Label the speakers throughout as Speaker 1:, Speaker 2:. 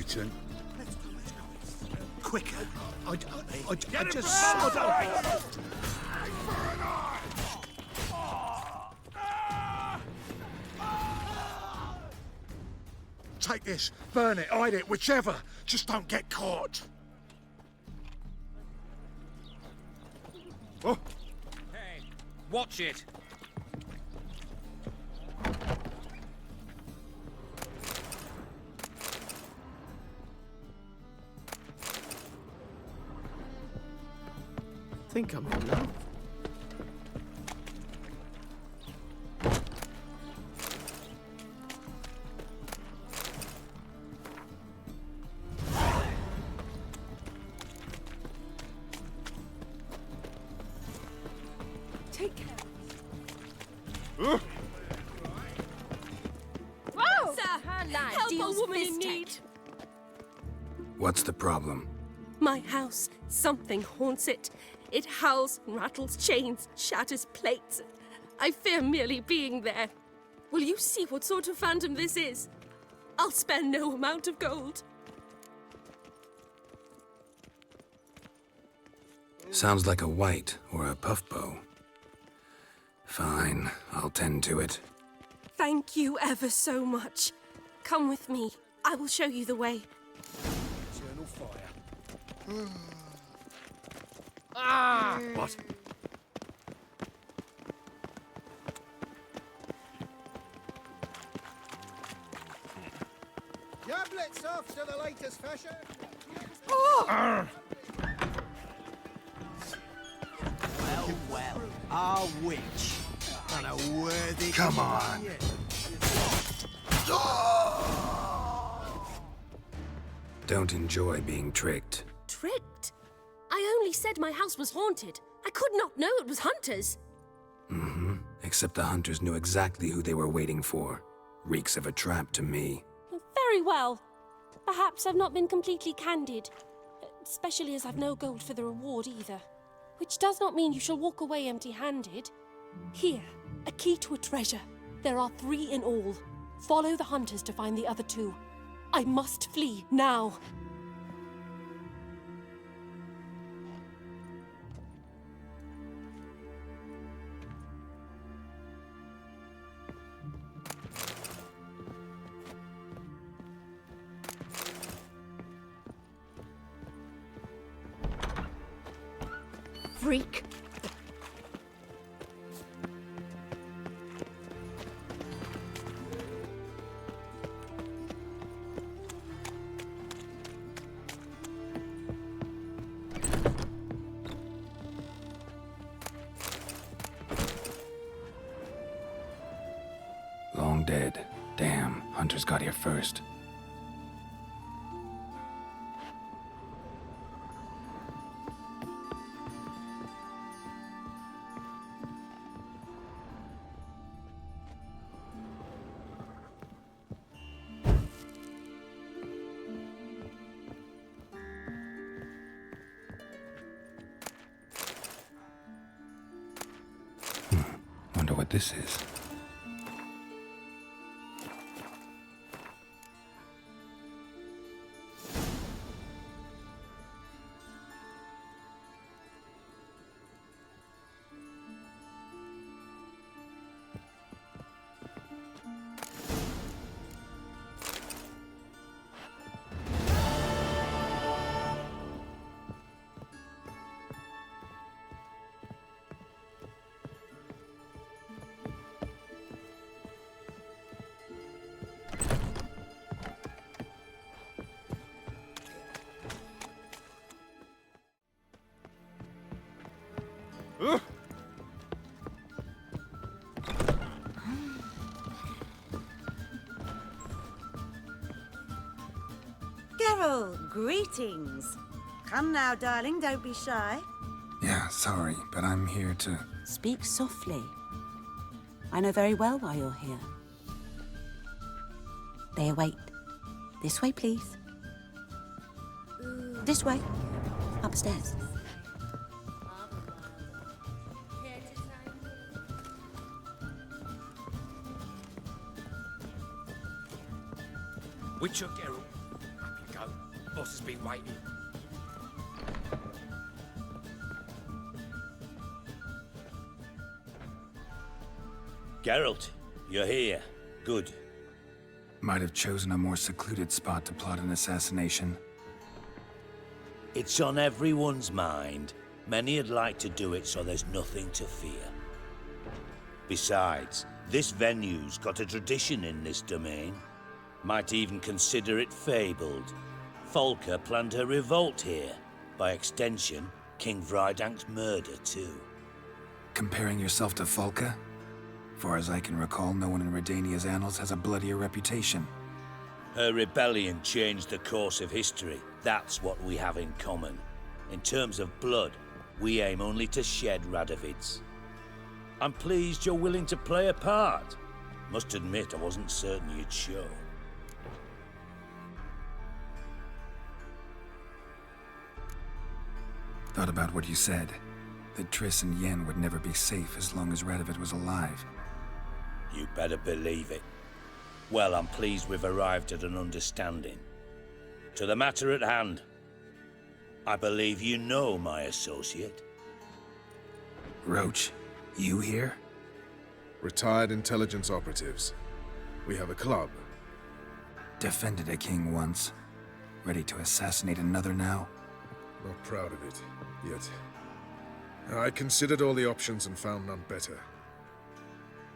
Speaker 1: mutant.
Speaker 2: Quicker.
Speaker 1: I just...
Speaker 2: Take this, burn it, hide it, whichever. Just don't get caught. Oh.
Speaker 3: Hey, watch it.
Speaker 4: I think I'm in now.
Speaker 5: Take care.
Speaker 2: Huh?
Speaker 5: Whoa!
Speaker 6: Sir,
Speaker 5: Help
Speaker 6: deals
Speaker 5: a woman in
Speaker 6: fist
Speaker 5: need.
Speaker 6: take.
Speaker 7: What's the problem?
Speaker 5: My house. Something haunts it. It howls, rattles chains, shatters plates. I fear merely being there. Will you see what sort of phantom this is? I'll spare no amount of gold.
Speaker 7: Sounds like a white or a puffbow. Fine, I'll tend to it.
Speaker 5: Thank you ever so much. Come with me. I will show you the way.
Speaker 2: Eternal fire.
Speaker 3: What?
Speaker 2: Tablets off to the latest fashion.
Speaker 8: Well, our witch. And a worthy...
Speaker 7: Come on! Don't enjoy being tricked.
Speaker 5: Tricked? I only said my house was haunted. I could not know it was hunters.
Speaker 7: Mm-hmm. Except the hunters knew exactly who they were waiting for. Reeks of a trap to me.
Speaker 5: Very well. Perhaps I've not been completely candid. Especially as I've no gold for the reward either. Which does not mean you shall walk away empty-handed. Here, a key to a treasure. There are 3 in all. Follow the hunters to find the other 2. I must flee now. Freak.
Speaker 7: Long dead. Damn, hunters got here first. Wonder what this is.
Speaker 6: Geralt, greetings. Come now, darling, don't be shy.
Speaker 7: Yeah, sorry, but I'm here to...
Speaker 6: Speak softly. I know very well why you're here. They await. This way, please. This way. Upstairs.
Speaker 3: Witcher Geralt. Boss has been waiting.
Speaker 4: Ґеральт, you're here. Good.
Speaker 7: Might have chosen a more secluded spot to plot an assassination.
Speaker 4: It's on everyone's mind. Many'd like to do it so there's nothing to fear. Besides, this venue's got a tradition in this domain. Might even consider it fabled. Folka planned her revolt here. By extension, King Vridank's murder too.
Speaker 7: Comparing yourself to Folka? Far as I can recall, no one in Redania's annals has a bloodier reputation.
Speaker 4: Her rebellion changed the course of history. That's what we have in common. In terms of blood, we aim only to shed Radovid's. I'm pleased you're willing to play a part. Must admit, I wasn't certain you'd show.
Speaker 7: Thought about what you said. That Triss and Yen would never be safe as long as Radovid was alive.
Speaker 4: You better believe it. Well, I'm pleased we've arrived at an understanding. To the matter at hand. I believe you know my associate.
Speaker 7: Roach, you here?
Speaker 2: Retired intelligence operatives. We have a club.
Speaker 7: Defended a king once. Ready to assassinate another now?
Speaker 2: Not proud of it, yet. I considered all the options and found none better.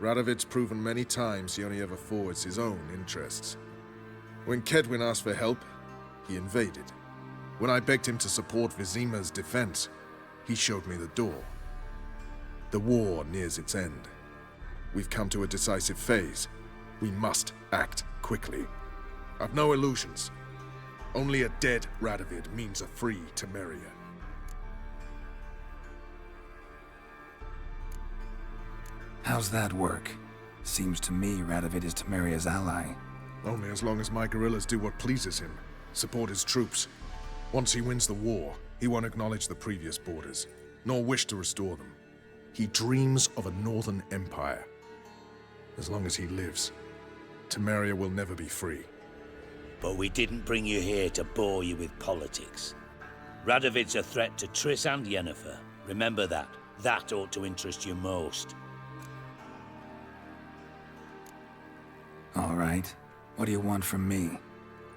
Speaker 2: Radovid's proven many times he only ever forwards his own interests. When Kedwin asked for help, he invaded. When I begged him to support Vizima's defense, he showed me the door. The war nears its end. We've come to a decisive phase. We must act quickly. I've no illusions. Only a dead Radovid means a free Temeria.
Speaker 7: How's that work? Seems to me Radovid is Temeria's ally.
Speaker 2: Only as long as my guerrillas do what pleases him, support his troops. Once he wins the war, he won't acknowledge the previous borders, nor wish to restore them. He dreams of a northern empire. As long as he lives, Temeria will never be free.
Speaker 4: But we didn't bring you here to bore you with politics. Radovid's a threat to Triss and Yennefer. Remember that. That ought to interest you most.
Speaker 7: All right. What do you want from me?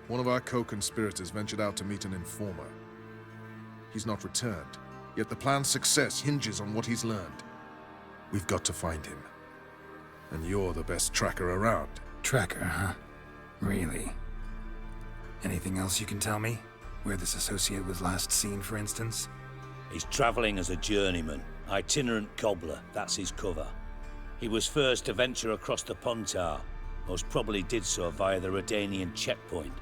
Speaker 2: One of our co-conspirators ventured out to meet an informer. He's not returned, yet the plan's success hinges on what he's learned. We've got to find him. And you're the best tracker around.
Speaker 7: Tracker, huh? Really? Anything else you can tell me? Where this associate was last seen, for instance?
Speaker 4: He's traveling as a journeyman. Itinerant cobbler, that's his cover. He was first to venture across the Pontar. Most probably did so via the Redanian checkpoint,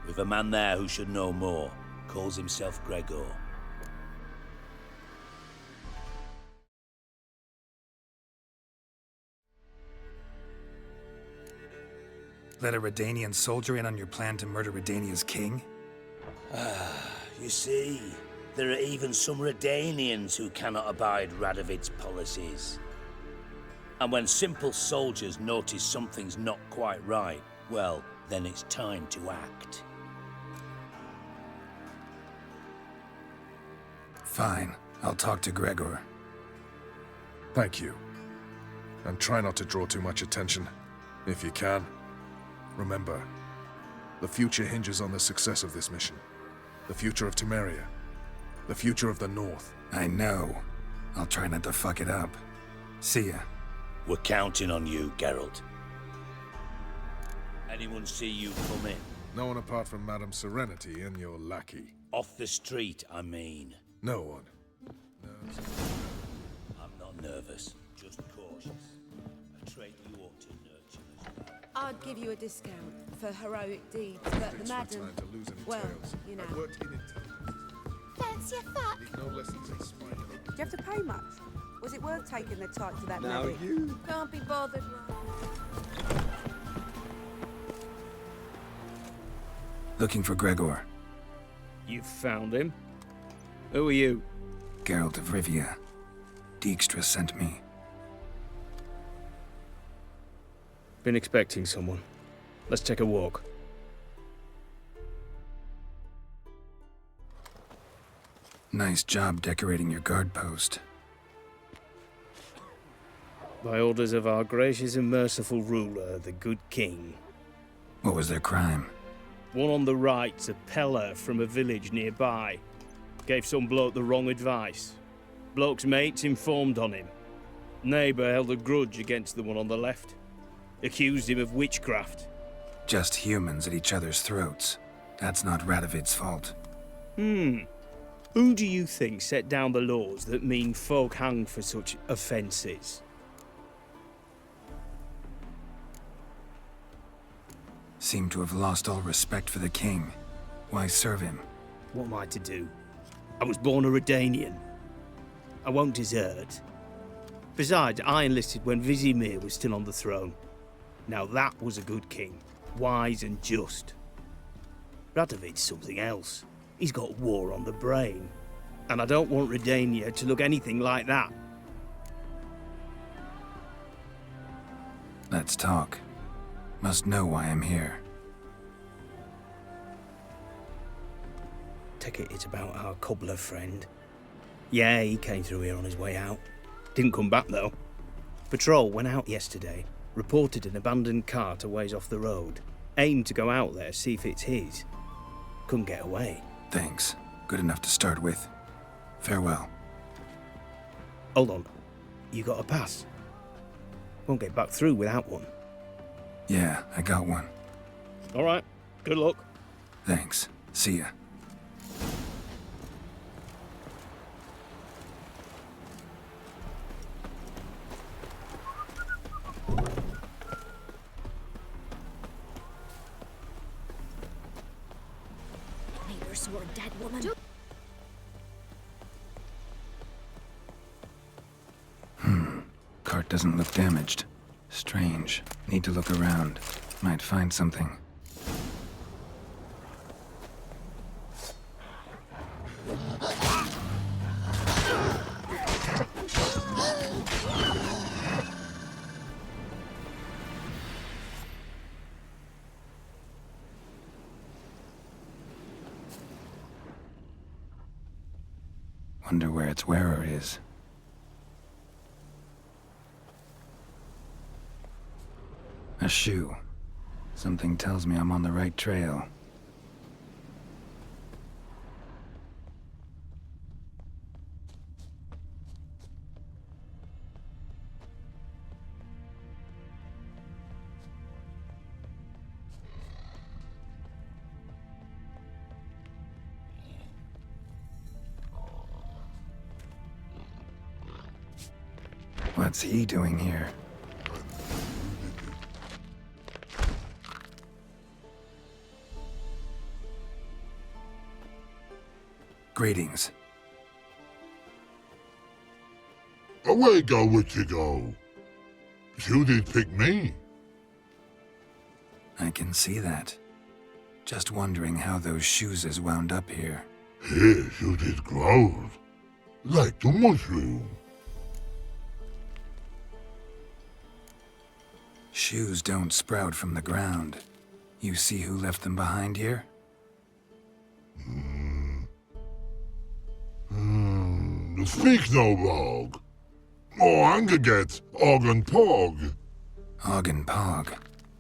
Speaker 4: with a man there who should know more. Calls himself Gregor.
Speaker 7: Let a Redanian soldier in on your plan to murder Redania's king?
Speaker 4: You see, there are even some Redanians who cannot abide Radovid's policies. And when simple soldiers notice something's not quite right, well, then it's time to act.
Speaker 7: Fine. I'll talk to Gregor.
Speaker 2: Thank you. And try not to draw too much attention, if you can. Remember, the future hinges on the success of this mission. The future of Temeria. The future of the North.
Speaker 7: I know. I'll try not to fuck it up. See ya.
Speaker 4: We're counting on you, Ģeralt. Anyone see you come in?
Speaker 2: No one apart from Madame Serenity and your lackey.
Speaker 4: Off the street, I mean.
Speaker 2: No one.
Speaker 4: I'm not nervous, just cautious. A trait you ought to nurture as well.
Speaker 9: I'd give you a discount for heroic deeds, but the madam...
Speaker 2: To lose any
Speaker 9: well,
Speaker 2: tails.
Speaker 9: you know.
Speaker 2: I've worked in intelligence.
Speaker 6: Fancy a fuck?
Speaker 2: Need no lessons in spying.
Speaker 9: Do you have to pay much? Was it worth taking the type to that
Speaker 8: Now
Speaker 9: medic?
Speaker 8: you...
Speaker 9: Can't be bothered, right?
Speaker 7: Looking for Gregor.
Speaker 10: You found him? Who are you?
Speaker 7: Ģeralt of Rivia. Dijkstra sent me.
Speaker 10: Been expecting someone. Let's take a walk.
Speaker 7: Nice job decorating your guard post.
Speaker 10: By orders of our gracious and merciful ruler, the good king.
Speaker 7: What was their crime?
Speaker 10: One on the right's a peller from a village nearby. Gave some bloke the wrong advice. Bloke's mates informed on him. Neighbour held a grudge against the one on the left. Accused him of witchcraft.
Speaker 7: Just humans at each other's throats. That's not Radovid's fault.
Speaker 10: Who do you think set down the laws that mean folk hang for such offences?
Speaker 7: Seem to have lost all respect for the king. Why serve him?
Speaker 10: What am I to do? I was born a Redanian. I won't desert. Besides, I enlisted when Vizimir was still on the throne. Now that was a good king, wise and just. Radovid's something else. He's got war on the brain. And I don't want Redania to look anything like that.
Speaker 7: Let's talk. Must know why I'm here.
Speaker 10: Take it it's about our cobbler friend. Yeah, he came through here on his way out. Didn't come back, though. Patrol went out yesterday, reported an abandoned cart a ways off the road. Aimed to go out there, see if it's his. Couldn't get away.
Speaker 7: Thanks. Good enough to start with. Farewell.
Speaker 10: Hold on. You got a pass? Won't get back through without one.
Speaker 7: Yeah, I got one.
Speaker 10: All right. Good luck.
Speaker 7: Thanks. See ya.
Speaker 5: Neighbors were a dead woman.
Speaker 7: Cart doesn't look damaged. Strange. Need to look around. Might find something. Wonder where its wearer is. A shoe. Something tells me I'm on the right trail. What's he doing here? Greetings.
Speaker 11: Away go, witchy go. You did pick me.
Speaker 7: I can see that. Just wondering how those shoes is wound up here.
Speaker 11: Here you did grow. Like the mushroom.
Speaker 7: Shoes don't sprout from the ground. You see who left them behind here?
Speaker 11: Speak no log. Oh, anger get Og and Pog.
Speaker 7: Og and Pog.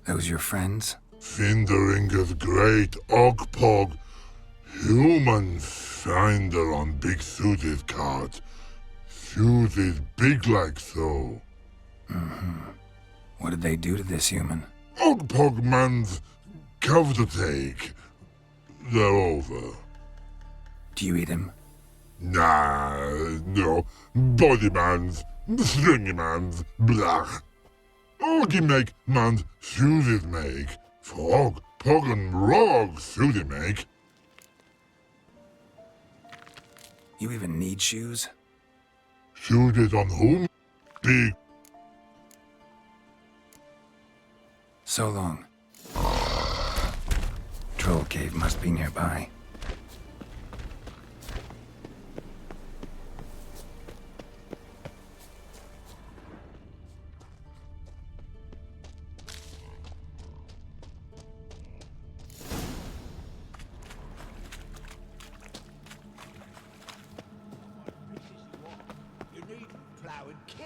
Speaker 7: Those your friends?
Speaker 11: Finderinger's great Og Pog. Human finder on big suited cart. Suited big like so.
Speaker 7: What did they do to this human?
Speaker 11: Og Pog man's cover to take. They're over.
Speaker 7: Do you eat him?
Speaker 11: Nah, no. Body man's, stringy man's, blah. Oggy make man's shoes make. Frog, pog and rog shoes make.
Speaker 7: You even need shoes?
Speaker 11: Shoes on whom? Big.
Speaker 7: So long. Troll cave must be nearby.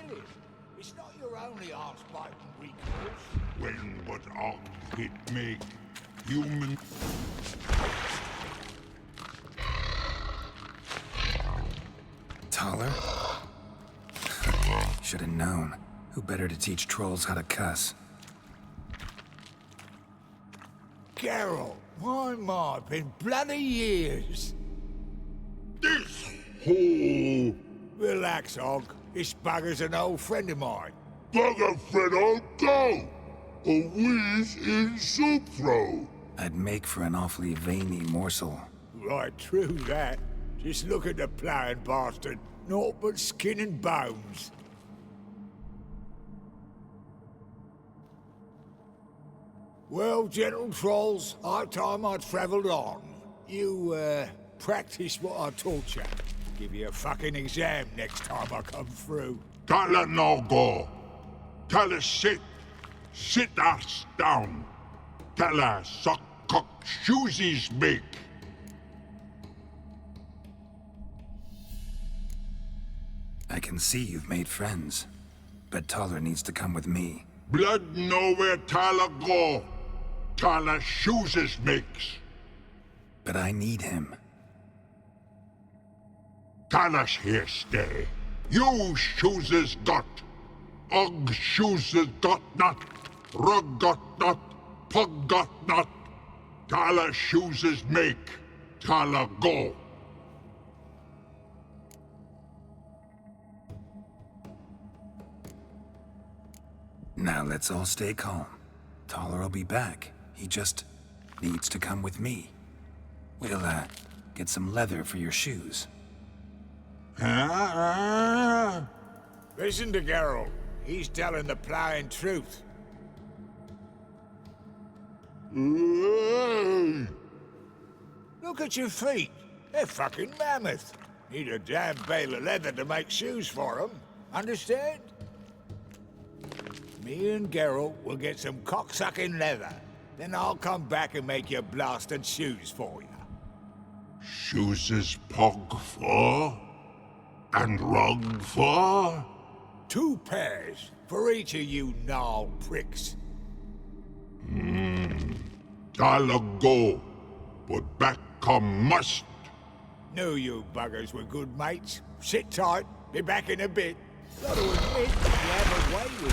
Speaker 8: feeling. It's not your only arse-biting recourse.
Speaker 11: When but it make human...
Speaker 7: Taller? Should have known. Who better to teach trolls how to cuss?
Speaker 8: Geralt, my, been bloody years.
Speaker 11: This whole
Speaker 8: Relax, Og. This bugger's an old friend of mine.
Speaker 11: bugger Fredo go! A whiz in soup throw.
Speaker 7: I'd make for an awfully veiny morsel.
Speaker 8: Right, true that. Just look at the ploughing bastard. Naught but skin and bones. Well, gentle trolls, high time I travelled on. You, practice what I taught you. Give you a fucking exam next time I come through.
Speaker 11: Tala no go. Tala sit. Sit us down. Tala suck cock shoesies make.
Speaker 7: I can see you've made friends, but Taller needs to come with me.
Speaker 11: Blood nowhere Tala go. Tala shoesies makes.
Speaker 7: But I need him.
Speaker 11: Tala's here stay. You shoeses got. Og shoeses got not. Rug got not. Pug got not. Tala shoeses make. Tala go.
Speaker 7: Now let's all stay calm. Taller will be back. He just needs to come with me. We'll, get some leather for your shoes.
Speaker 8: Listen to Geralt. He's telling the ploughing truth. Look at your feet. They're fucking mammoth. Need a damn bale of leather to make shoes for them. Understand? Me and Geralt will get some cocksucking leather. Then I'll come back and make your blasted shoes for you.
Speaker 11: Shoeses pug for? And rug for?
Speaker 8: 2 pairs for each of you gnarled pricks.
Speaker 11: Tala go. But back come must.
Speaker 8: Knew you buggers were good mates. Sit tight. Be back in a bit. Got to admit, you have a way with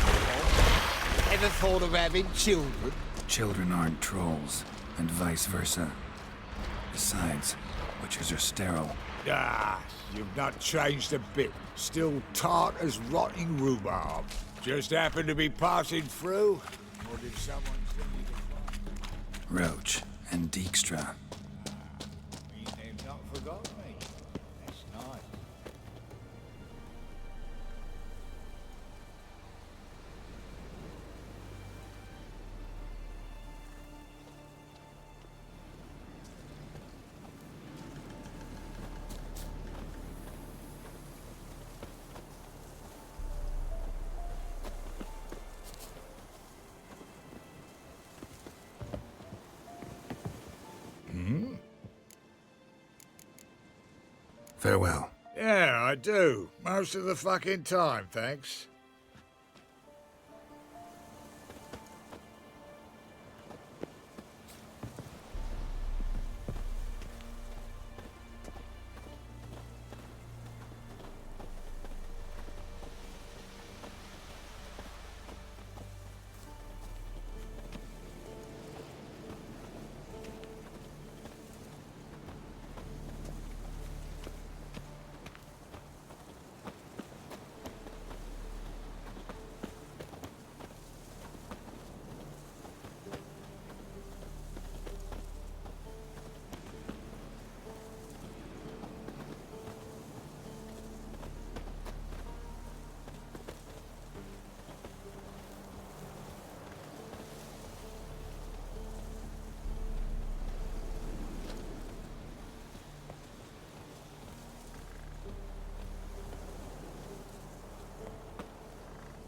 Speaker 8: it. Ever thought of having children?
Speaker 7: Children aren't trolls, and vice versa. Besides, witches are sterile.
Speaker 8: Ah, you've not changed a bit. Still tart as rotting rhubarb. Just happened to be passing through? Or did someone send you to find?
Speaker 7: Roach and Dijkstra.
Speaker 8: Mean they've not forgotten me. That's nice.
Speaker 7: Farewell.
Speaker 8: Yeah, I do. Most of the fucking time, thanks.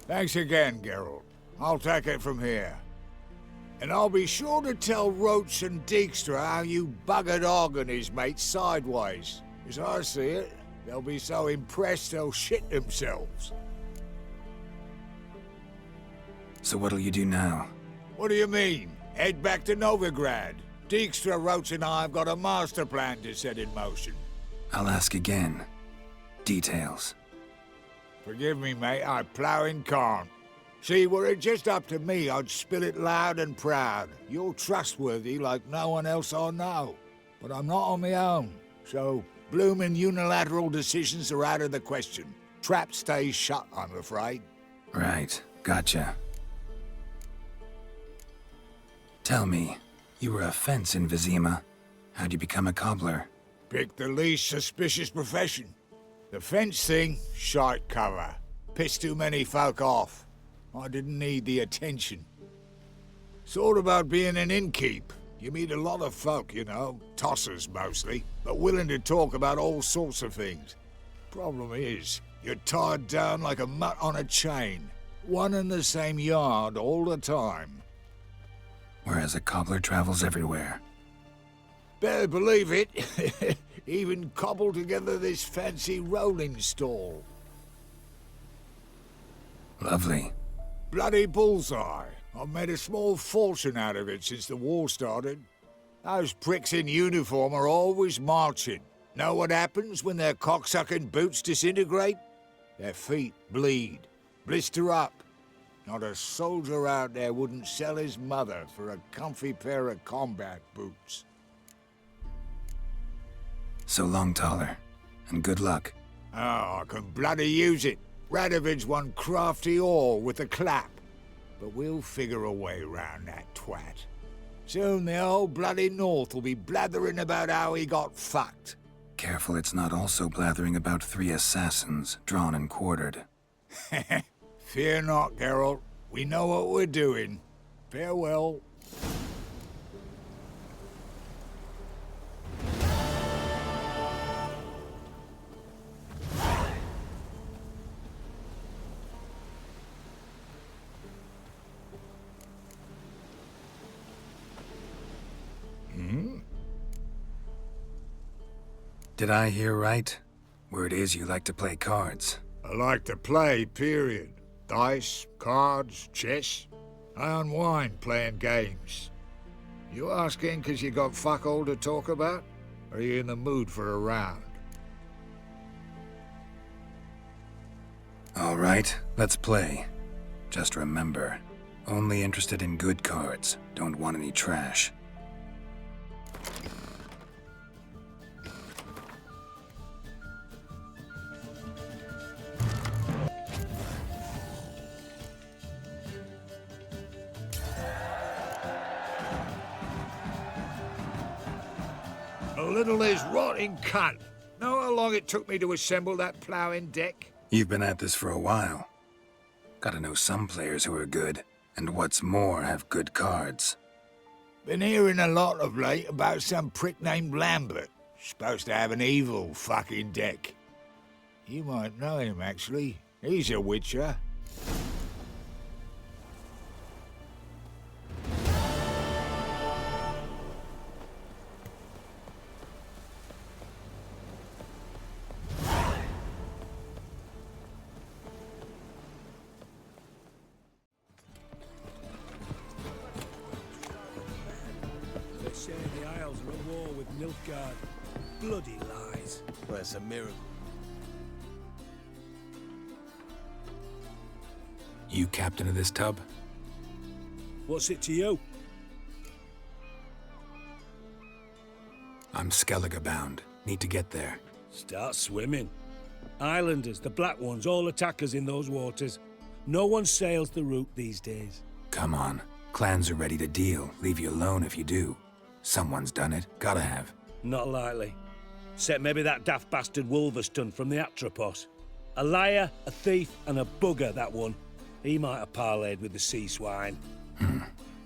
Speaker 8: Thanks again, Geralt. I'll take it from here. And I'll be sure to tell Roach and Dijkstra how you buggered Og and his mates sideways. As I see it, they'll be so impressed they'll shit themselves.
Speaker 7: So what'll you do now?
Speaker 8: What do you mean? Head back to Novigrád. Dijkstra Roach and I have got a master plan to set in motion.
Speaker 7: I'll ask again. Details.
Speaker 8: Forgive me, mate, I ploughing can't. See, were it just up to me, I'd spill it loud and proud. You're trustworthy like no one else I know. But I'm not on my own, so bloomin' unilateral decisions are out of the question. Trap stays shut, I'm afraid.
Speaker 7: Right, gotcha. Tell me, you were a fence in Vizima. How'd you become a cobbler?
Speaker 8: Pick the least suspicious profession. The fence thing, shite cover. Pissed too many folk off. I didn't need the attention. Thought about being an innkeep. You meet a lot of folk, you know, tossers mostly, but willing to talk about all sorts of things. Problem is, you're tied down like a mutt on a chain. One and the same yard all the time.
Speaker 7: Whereas a cobbler travels everywhere.
Speaker 8: Better believe it. Even cobbled together this fancy rolling stall.
Speaker 7: Lovely.
Speaker 8: Bloody bullseye. I've made a small fortune out of it since the war started. Those pricks in uniform are always marching. Know what happens when their cocksucking boots disintegrate? Their feet bleed, blister up. Not a soldier out there wouldn't sell his mother for a comfy pair of combat boots.
Speaker 7: So long, Taller, and good luck.
Speaker 8: Oh, I can bloody use it. Radovid's one crafty all with a clap. But we'll figure a way round that twat. Soon the whole bloody North will be blathering about how he got fucked.
Speaker 7: Careful it's not also blathering about 3 assassins, drawn and quartered.
Speaker 8: Fear not, Geralt. We know what we're doing. Farewell.
Speaker 7: Did I hear right? Word is you like to play cards.
Speaker 8: I like to play, period. Dice, cards, chess. I unwind playing games. You asking 'cause you got fuck all to talk about? Or are you in the mood for a round?
Speaker 7: All right, let's play. Just remember, only interested in good cards. Don't want any trash.
Speaker 8: A little is rotting cunt. Know how long it took me to assemble that ploughing deck?
Speaker 7: You've been at this for a while. Gotta know some players who are good, and what's more, have good cards.
Speaker 8: Been hearing a lot of late about some prick named Lambert. Supposed to have an evil fucking deck. You might know him, actually. He's a witcher.
Speaker 1: Say the Isles are at war with Nilfgaard. Bloody lies.
Speaker 12: Well, it's a miracle.
Speaker 7: You captain of this tub?
Speaker 1: What's it to you?
Speaker 7: I'm Skellíģe bound. Need to get there.
Speaker 1: Start swimming. Islanders, the black ones, all attackers in those waters. No one sails the route these days.
Speaker 7: Come on. Clans are ready to deal. Leave you alone if you do. Someone's done it. Gotta have.
Speaker 1: Not likely. Except maybe that daft bastard Wolverston from the Atropos. A liar, a thief, and a bugger, that one. He might have parlayed with the sea swine.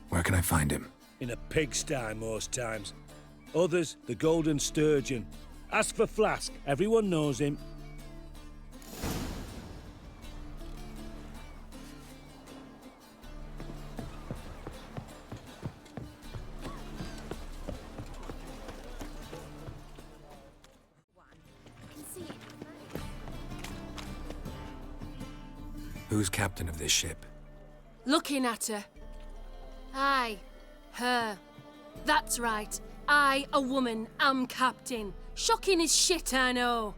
Speaker 7: Where can I find him?
Speaker 1: In a pigsty most times. Others, the Golden Sturgeon. Ask for Flask. Everyone knows him.
Speaker 7: Who's captain of this ship?
Speaker 5: looking at her. Aye, her. That's right. I, a woman, am captain. Shocking as shit, I know.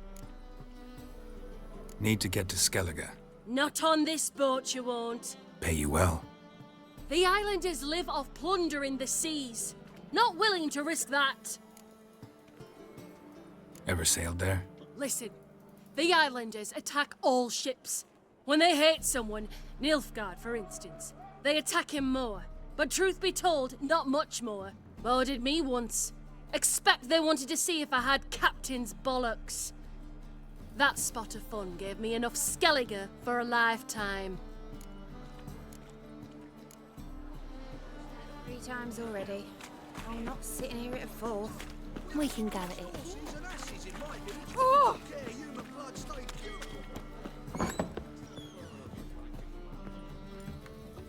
Speaker 7: Need to get to Skellíģe.
Speaker 5: Not on this boat, you won't.
Speaker 7: Pay you well.
Speaker 5: The islanders live off plunder in the seas. Not willing to risk that.
Speaker 7: Ever sailed there?
Speaker 5: Listen, the islanders attack all ships. When they hate someone, Nilfgaard for instance, they attack him more. But truth be told, not much more. Boarded me once. Expect they wanted to see if I had captain's bollocks. That spot of fun gave me enough Skellíģe for a lifetime.
Speaker 9: 3 times already. I'm not sitting here at a 4th. We can go at it. Oh!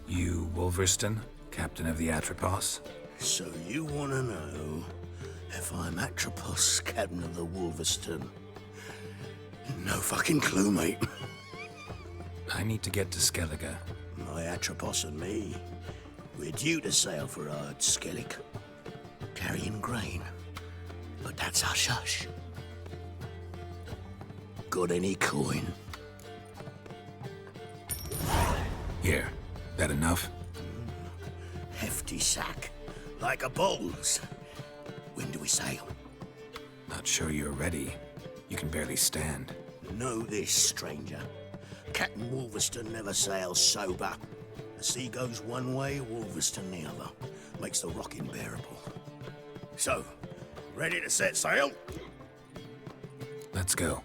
Speaker 7: You Wolverston, captain of the Atropos?
Speaker 4: So you want to know if I'm Atropos, captain of the Wolverston? No fucking clue, mate.
Speaker 7: I need to get to Skellíģe.
Speaker 4: My Atropos and me, we're due to sail for our Skellíģe, carrying grain. But that's hush-hush. Got any coin?
Speaker 7: Here, that enough?
Speaker 4: Hefty sack, like a bull's. When do we sail?
Speaker 7: Not sure you're ready. You can barely stand.
Speaker 4: Know this, stranger. Captain Wolverston never sails sober. The sea goes one way, Wolverston the other. Makes the rocking bearable. So, ready to set sail?
Speaker 7: Let's go.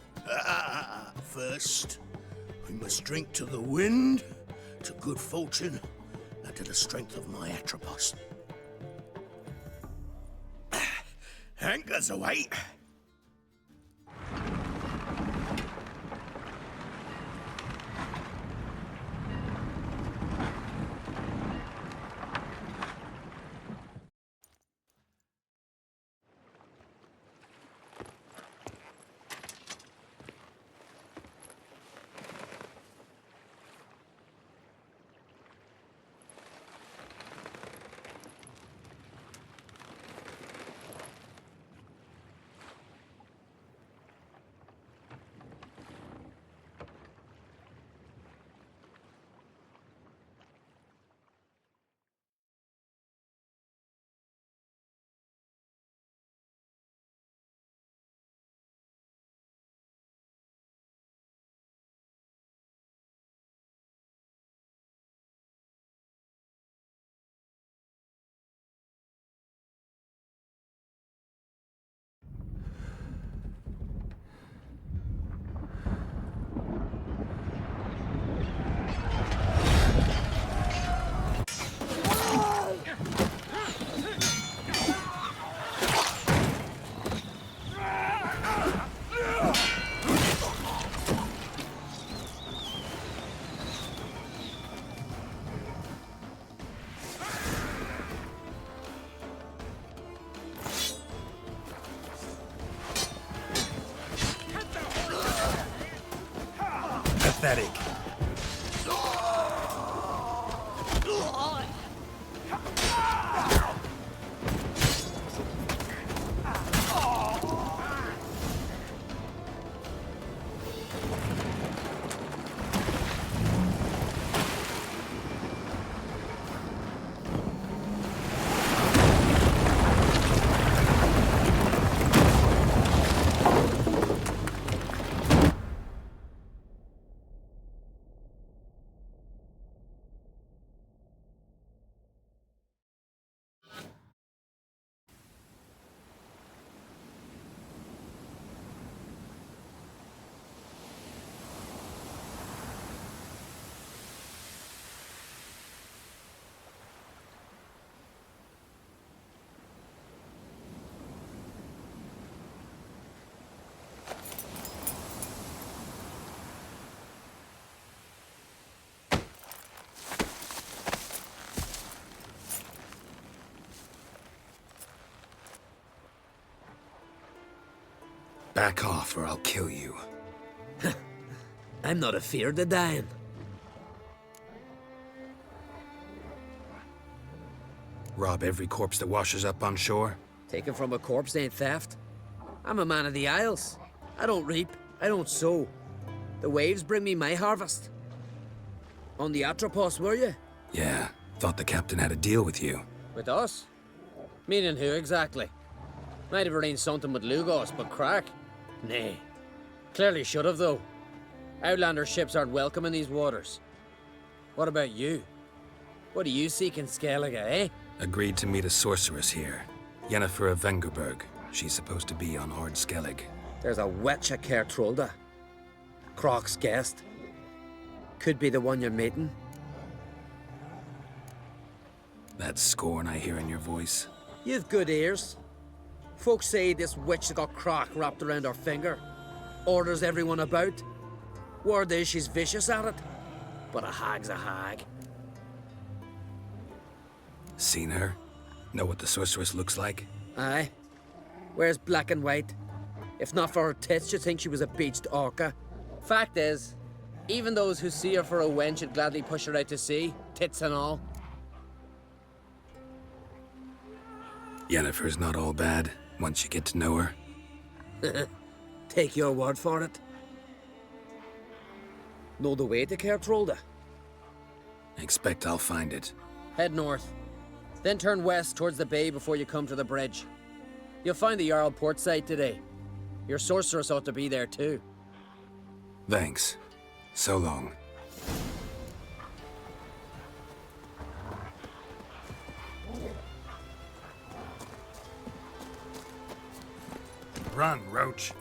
Speaker 4: First, we must drink to the wind, to good fortune, and to the strength of my Atropos. Anchors away.
Speaker 7: Pathetic. Back off or I'll kill you.
Speaker 12: I'm not afeard of dying.
Speaker 7: Rob every corpse that washes up on shore?
Speaker 12: Taken from a corpse ain't theft. I'm a man of the Isles. I don't reap, I don't sow. The waves bring me my harvest. On the Atropos, were you?
Speaker 7: Yeah, thought the captain had a deal with you.
Speaker 12: With us? Meaning who exactly? Might have arranged something with Lugos, but crack? Nay. Clearly should have, though. Outlander ships aren't welcome in these waters. What about you? What do you seek in Skellíဃe, eh?
Speaker 7: Agreed to meet a sorceress here. Yennefer of Vengerberg. She's supposed to be on Ord Skellig.
Speaker 12: There's a witch at Caer Trolda. Croc's guest. Could be the one you're meeting.
Speaker 7: That scorn I hear in your voice.
Speaker 12: You've good ears. Folks say this witch got Croc wrapped around her finger. Orders everyone about. Word is she's vicious at it. But a hag's a hag.
Speaker 7: Seen her? Know what the sorceress looks like?
Speaker 12: Aye. Wears black and white. If not for her tits, you'd think she was a beached orca. Fact is, even those who see her for a wench would gladly push her out to sea, tits and all.
Speaker 7: Yennefer's not all bad, once you get to know her.
Speaker 12: Take your word for it. Know the way to Caer Trolda?
Speaker 7: Expect I'll find it.
Speaker 12: Head north. Then turn west towards the bay before you come to the bridge. You'll find the Jarl port side today. Your sorceress ought to be there too.
Speaker 7: Thanks. So long. Run, Roach.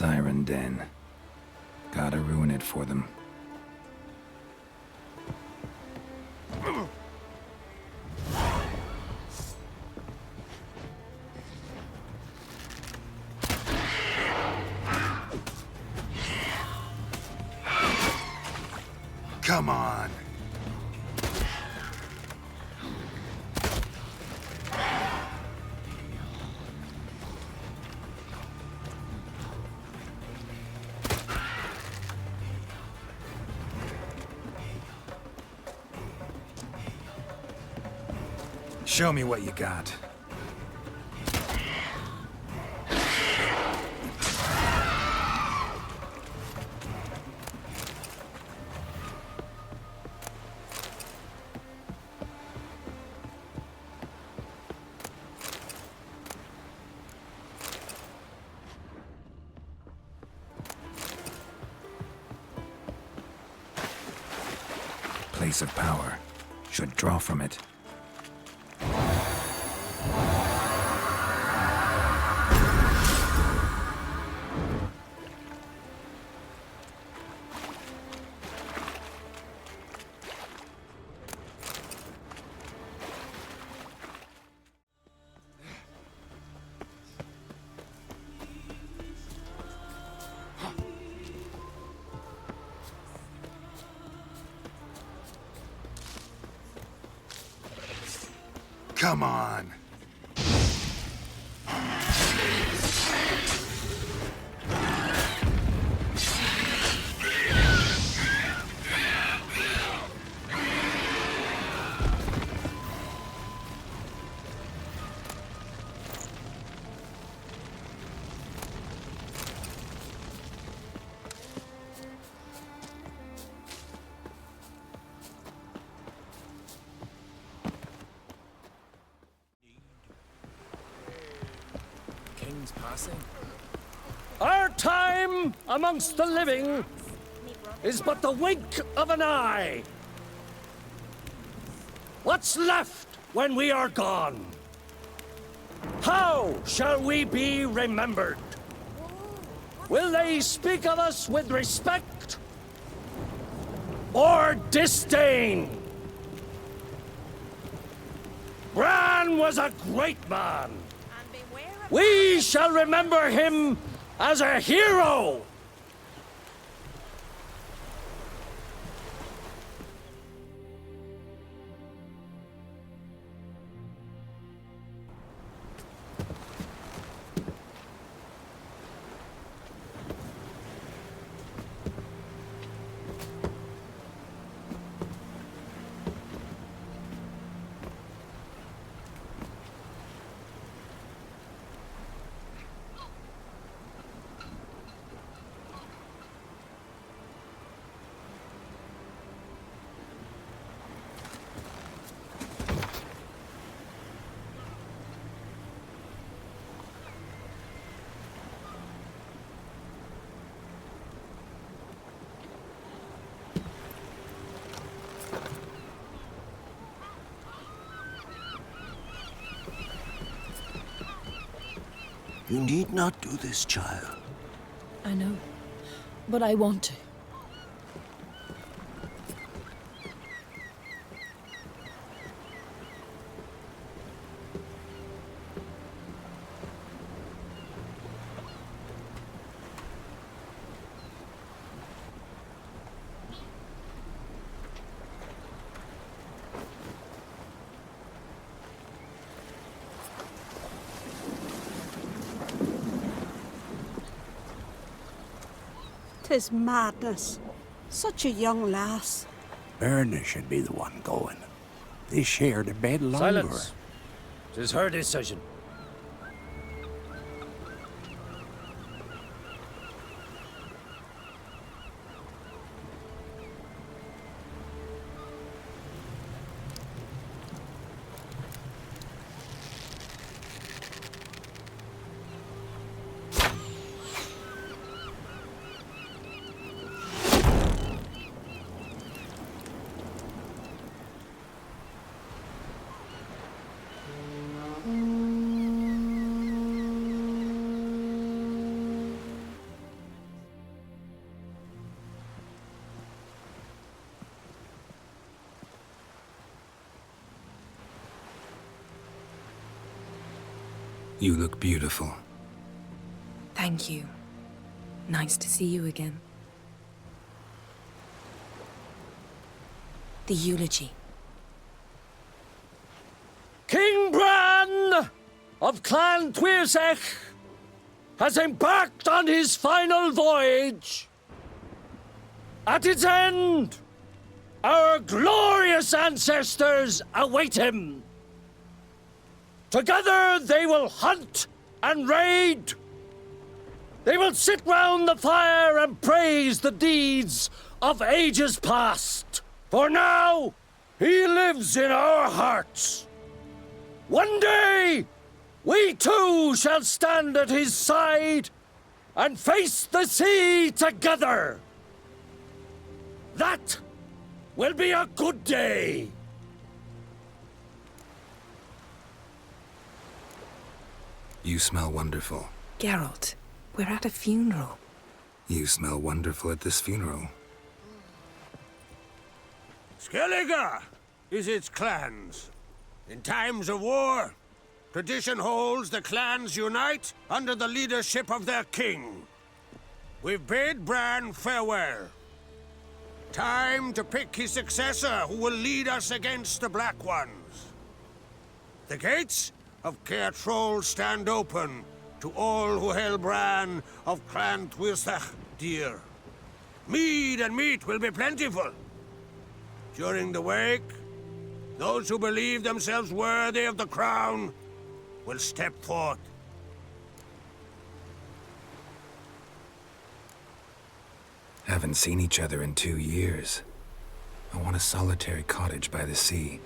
Speaker 7: Siren Den. Gotta ruin it for them. Come on. Show me what you got. Place of power. Should draw from it. Come on.
Speaker 1: Our time amongst the living is but the wink of an eye. What's left when we are gone? How shall we be remembered? Will they speak of us with respect or disdain? Bran was a great man. We shall remember him as a hero!
Speaker 13: You need not do this, child.
Speaker 14: I know, but I want to.
Speaker 6: Tis madness. Such a young lass.
Speaker 13: Erna should be the one going. They shared a bed longer.
Speaker 1: Silence. 'Tis her decision.
Speaker 7: You look beautiful.
Speaker 14: Thank you. Nice to see you again. The eulogy.
Speaker 1: King Bran of Clan Dwysech has embarked on his final voyage. At its end, our glorious ancestors await him. Together they will hunt and raid. They will sit round the fire and praise the deeds of ages past. For now, he lives in our hearts. One day, we too shall stand at his side and face the sea together. That will be a good day.
Speaker 7: You smell wonderful.
Speaker 14: Geralt, we're at a funeral.
Speaker 7: You smell wonderful at this funeral.
Speaker 15: Skellíဃe is its clans. In times of war, tradition holds the clans unite under the leadership of their king. We've bid Bran farewell. Time to pick his successor who will lead us against the Black Ones. The gates of Caer Troll stand open to all who hail Bran of Clan Twisach dear. Mead and meat will be plentiful. During the wake, those who believe themselves worthy of the crown will step forth.
Speaker 7: Haven't seen each other in 2 years. I want a solitary cottage by the sea.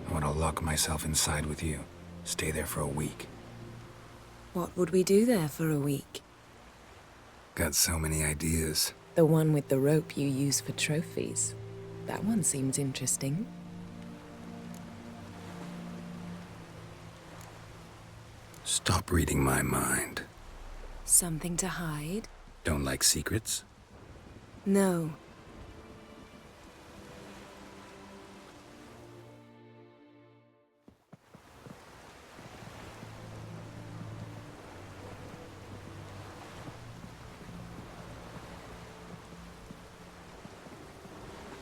Speaker 7: I want to lock myself inside with you. Stay there for a week.
Speaker 14: What would we do there for a week?
Speaker 7: Got so many ideas.
Speaker 14: The one with the rope you use for trophies. That one seems interesting.
Speaker 7: Stop reading my mind.
Speaker 14: Something to hide?
Speaker 7: Don't like secrets?
Speaker 14: No.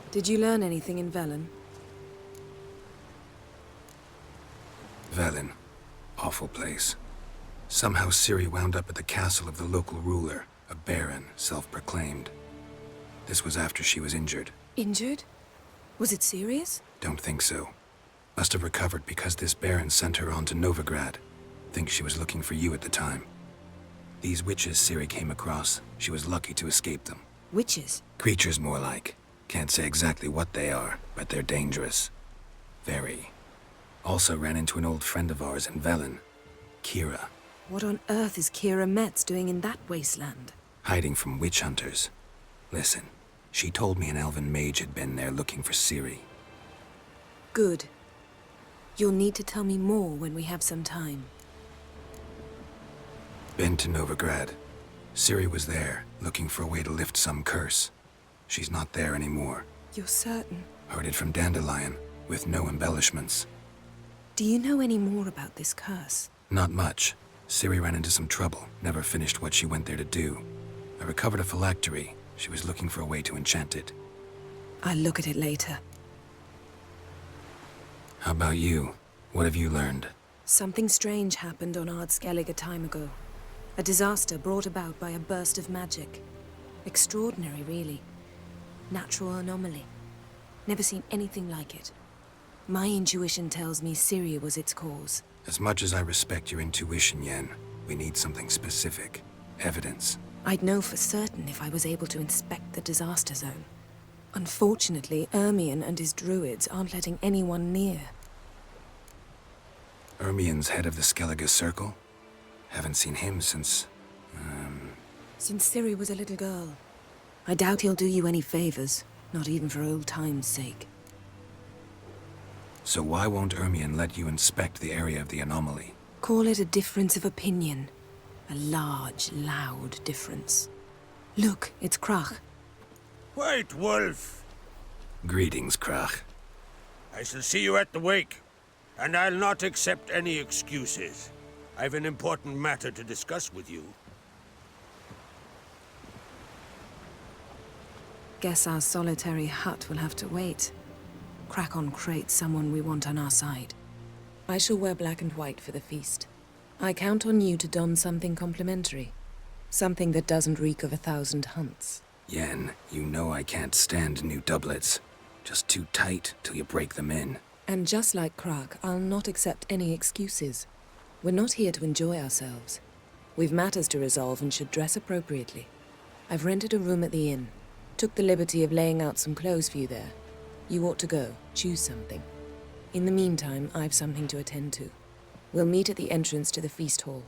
Speaker 14: Did you learn anything in Velen?
Speaker 7: Velen. Awful place. Somehow Ciri wound up at the castle of the local ruler, a baron, self-proclaimed. This was after she was injured.
Speaker 14: Injured? Was it serious?
Speaker 7: Don't think so. Must have recovered because this baron sent her on to Novigrad. Think she was looking for you at the time. These witches Ciri came across, she was lucky to escape them.
Speaker 14: Witches?
Speaker 7: Creatures more like. Can't say exactly what they are, but they're dangerous. Very. Also ran into an old friend of ours in Velen, Kira.
Speaker 14: What on earth is Kira Metz doing in that wasteland?
Speaker 7: Hiding from witch hunters. Listen, she told me an elven mage had been there looking for Ciri.
Speaker 14: Good. You'll need to tell me more when we have some time.
Speaker 7: Been to Novigrad. Ciri was there, looking for a way to lift some curse. She's not there anymore.
Speaker 14: You're certain?
Speaker 7: Heard it from Dandelion, with no embellishments.
Speaker 14: Do you know any more about this curse?
Speaker 7: Not much. Ciri ran into some trouble, never finished what she went there to do. I recovered a phylactery. She was looking for a way to enchant it.
Speaker 14: I'll look at it later.
Speaker 7: How about you? What have you learned?
Speaker 14: Something strange happened on Ard Skellig a time ago. A disaster brought about by a burst of magic. Extraordinary, really. Natural anomaly. Never seen anything like it. My intuition tells me Ciri was its cause.
Speaker 7: As much as I respect your intuition, Yen, we need something specific. Evidence.
Speaker 14: I'd know for certain if I was able to inspect the disaster zone. Unfortunately, Ermion and his druids aren't letting anyone near.
Speaker 7: Ermion's head of the Skellage Circle? Haven't seen him since...
Speaker 14: Since Ciri was a little girl. I doubt he'll do you any favors, not even for old time's sake.
Speaker 7: So why won't Ermion let you inspect the area of the anomaly?
Speaker 14: Call it a difference of opinion. A large, loud difference. Look, it's Krach.
Speaker 15: White Wolf!
Speaker 7: Greetings, Krach.
Speaker 15: I shall see you at the wake, and I'll not accept any excuses. I've an important matter to discuss with you.
Speaker 14: Guess our solitary hut will have to wait. Crack on Crate someone we want on our side. I shall wear black and white for the feast. I count on you to don something complimentary. Something that doesn't reek of 1,000 hunts.
Speaker 7: Yen, you know I can't stand new doublets. Just too tight till you break them in.
Speaker 14: And just like Krak, I'll not accept any excuses. We're not here to enjoy ourselves. We've matters to resolve and should dress appropriately. I've rented a room at the inn. Took the liberty of laying out some clothes for you there. You ought to go. Choose something. In the meantime, I've something to attend to. We'll meet at the entrance to the feast hall.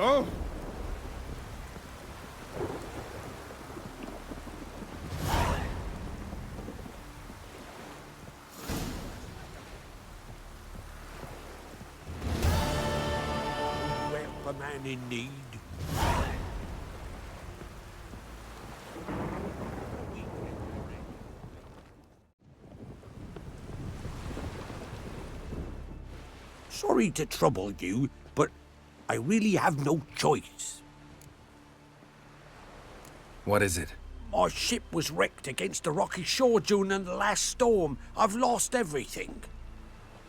Speaker 2: Oh!
Speaker 15: Help a man in need.
Speaker 13: Sorry to trouble you, but I really have no choice.
Speaker 7: What is it?
Speaker 13: My ship was wrecked against the rocky shore during the last storm. I've lost everything.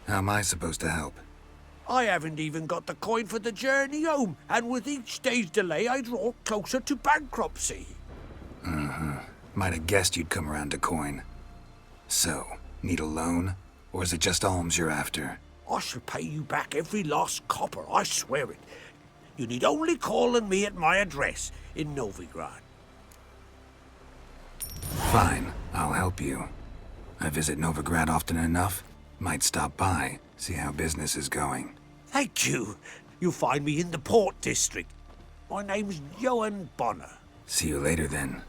Speaker 7: How am I supposed to help?
Speaker 13: I haven't even got the coin for the journey home, and with each day's delay, I draw closer to bankruptcy.
Speaker 7: Uh-huh. Might have guessed you'd come around to coin. So, need a loan? Or is it just alms you're after?
Speaker 13: I shall pay you back every lost copper, I swear it. You need only call on me at my address in Novigrád.
Speaker 7: Fine, I'll help you. I visit Novigrád often enough. Might stop by, see how business is going.
Speaker 13: Thank you. You'll find me in the Port District. My name's Johan Bonner.
Speaker 7: See you later then.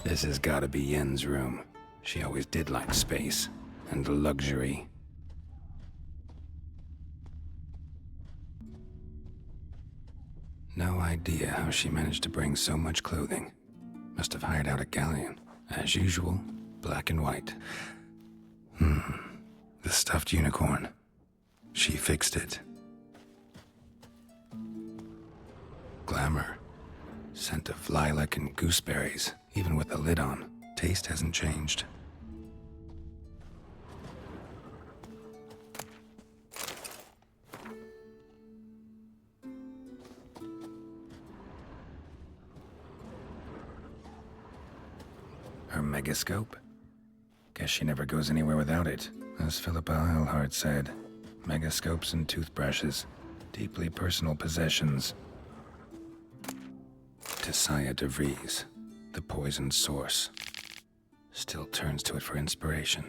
Speaker 7: This has gotta be Yen's room. She always did like space and luxury. No idea how she managed to bring so much clothing. Must have hired out a galleon. As usual, black and white. The stuffed unicorn. She fixed it. Glamour. Scent of lilac and gooseberries, even with the lid on. Taste hasn't changed. Her megascope? Guess she never goes anywhere without it. As Philippa Eilhart said, megascopes and toothbrushes, deeply personal possessions. Tisaya de Vries, the poisoned source, still turns to it for inspiration.